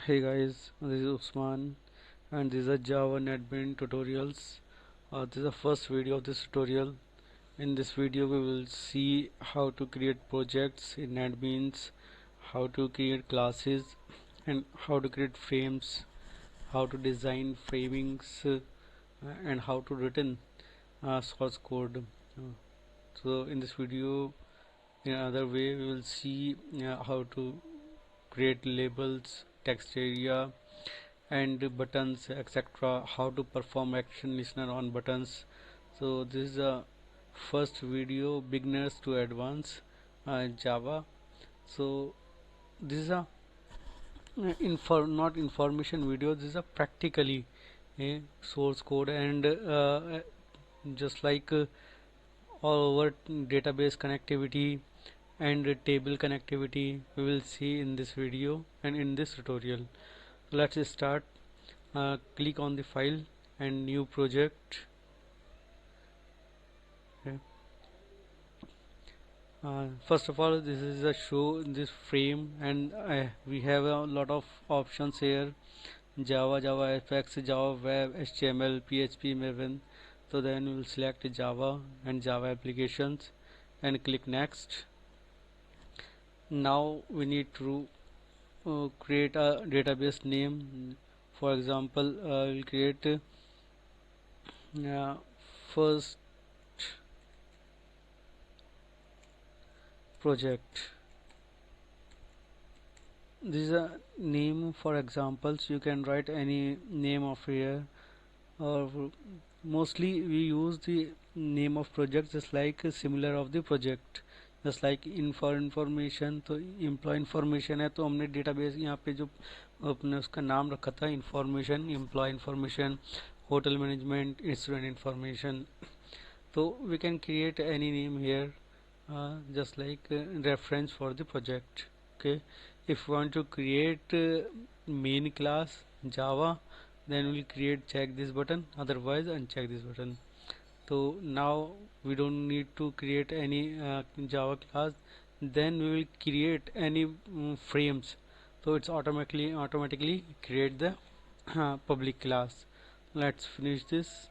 Hey guys, this is Usman and this is a Java NetBeans tutorials. This is the first video of this tutorial. In this video we will see how to create projects in NetBeans, how to create classes and how to create frames, how to design framings and how to written source code. So in this video in another way we will see how to create labels, text area and buttons, etc., how to perform action listener on buttons. So this is a first video beginners to advanced Java. So this is a not information video, this is a practically a source code and just like all over database connectivity and table connectivity we will see in this video and in this tutorial. Let's start. Click on the file and new project. Okay. First of all, this is a show this frame and we have a lot of options here: Java, Java FX, Java Web, HTML, PHP, Maven. So then we will select Java and Java applications and click next. Now we need to create a database name. For example, we'll create first project. This is a name for examples. You can write any name of here, or mostly we use the name of project just like similar of the project. Just like in for information, तो employ information है तो हमने database यहाँ पे जो अपने उसका नाम रखा था information, employ information, hotel management, student information. तो we can create any name here just like reference for the project. Okay, if you want to create main class Java, then we'll create check this button, otherwise uncheck this button. So now we don't need to create any Java class, then we will create any frames, so it's automatically create the public class. Let's finish this.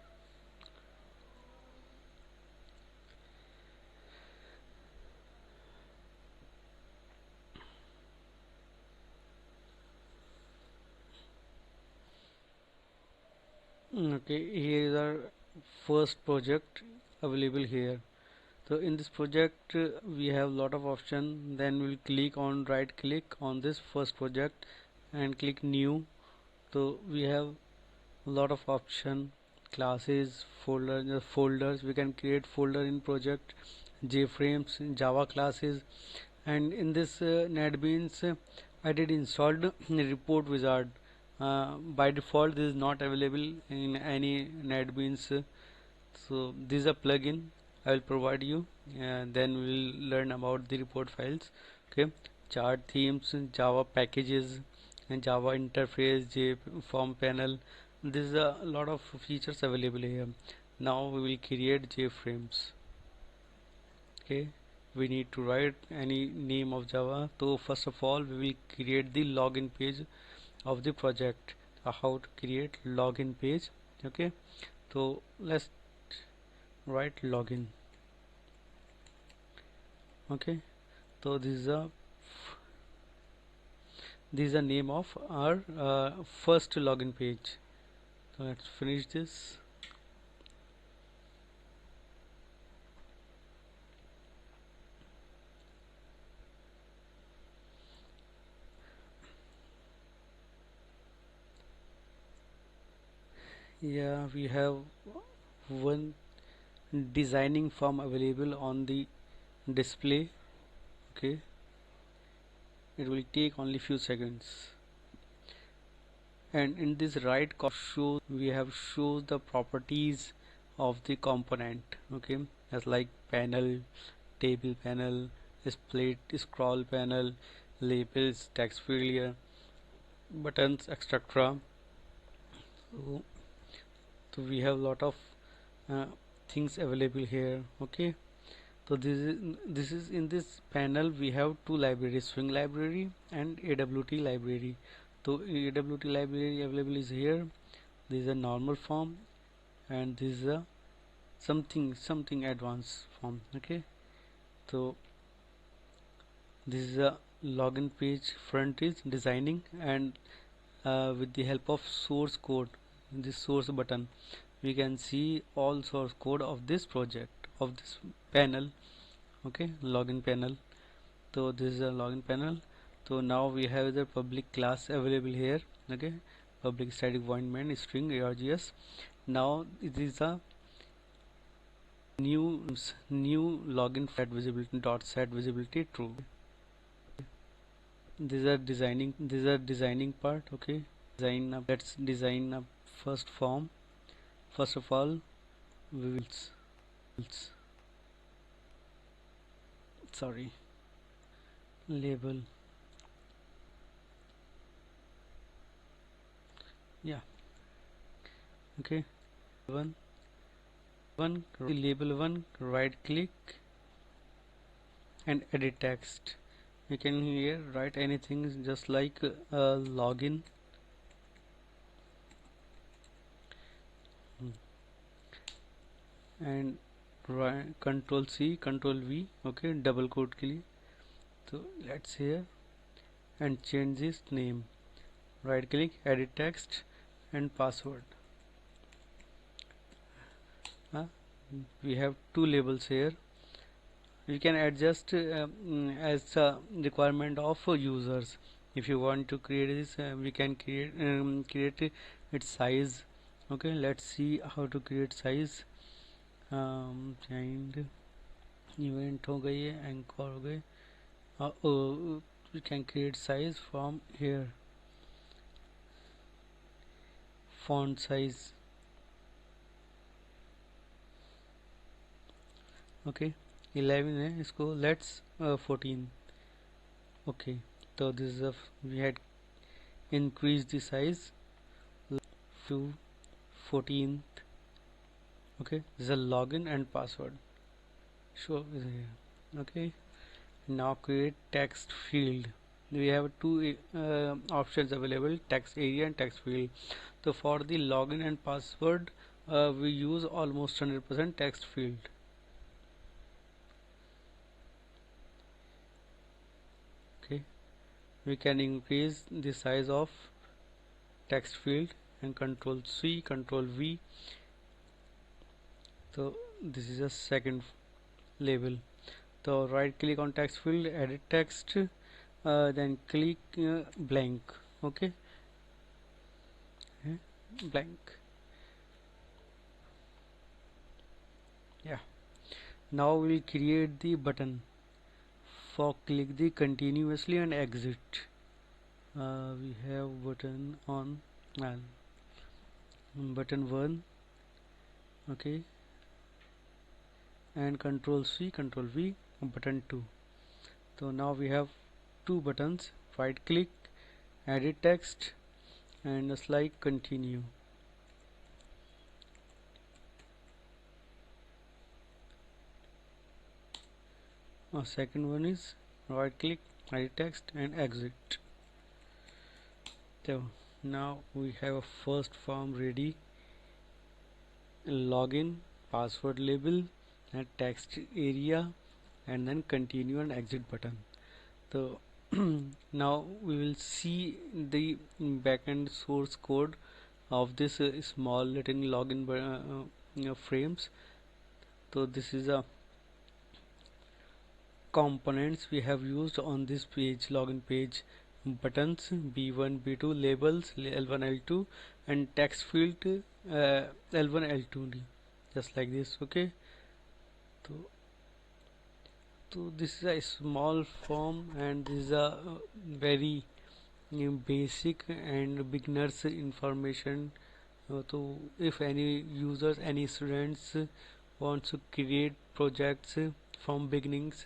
Okay, here is our first project available here. So in this project we have lot of option. Then we'll click on right click on this first project and click new. So we have a lot of option: classes, folders. We can create folder in project, JFrames, Java classes. And in this NetBeans I did installed report wizard. By default this is not available in any NetBeans, so this is a plugin I will provide you, and then we will learn about the report files. Okay, chart themes, Java packages and Java interface, JForm panel. This is a lot of features available here. Now we will create JFrames. Okay, we need to write any name of Java. So first of all we will create the login page of the project. How to create login page? Okay, so let's write login. Okay, so this is a name of our first login page. So let's finish this. Yeah, we have one designing form available on the display. Okay, it will take only few seconds. And in this right shows we have shows the properties of the component. Okay, as like panel, table panel, split scroll panel, labels, text field, buttons, etc. So, so we have lot of uh, things available here. Okay, so this is in this panel we have two libraries, swing library and AWT library. So AWT library available is here. This is a normal form, and this is a something advanced form. Okay, so this is a login page. Front is designing, and with the help of source code, this source button, we can see all source code of this project, of this panel. Okay, login panel. So this is a login panel. So now we have the public class available here. Okay, public static void main string args. Now it is a new login set visibility dot set visibility true. These are designing part. Okay, design up. Let's design a first form. First of all, we will sorry, label. Yeah, okay. One label one, right click and edit text. You can here write anything, just like login, and control C, control V. Okay, double quote के लिए. So let's here and change this name. Right click, edit text and password. We have two labels here. We can adjust as a requirement of users. If you want to create this, we can create its size. Okay, let's see how to create size. Find event हो गई है, anchor हो गए. We can create size from here. Font size. Okay, 11 है इसको. Let's 14. Okay, so this is we had increased the size to 14. Okay, this is a login and password. Show is here. Okay, now create text field. We have two options available: text area and text field. So for the login and password, we use almost 100% text field. Okay, we can increase the size of text field and control C, control V. So this is a second label. So right click on text field, edit text, then click blank. Okay, blank. Yeah, now we'll create the button. For click the continuously and exit. We have button on button 1. Okay, and control C, control V, button 2. So now we have two buttons. Right click, edit text, and just like continue. Second one is right click, edit text and exit. So now we have a first form ready. Login, password label and text area, and then continue and exit button. So now we will see the backend source code of this small little login frames. So this is a components we have used on this page, login page. Buttons B1 B2, labels L1 L2, and text field L1 L2, just like this. Okay, so this is a small form, and this is a very basic and beginners information. So if any users, any students wants to create projects from beginnings,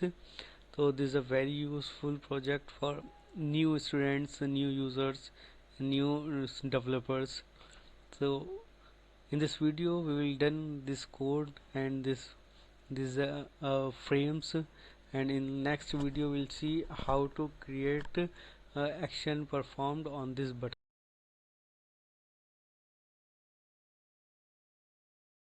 so this is a very useful project for new students, new users, new developers. So in this video we will done this code and this frames, and in next video we'll see how to create action performed on this button.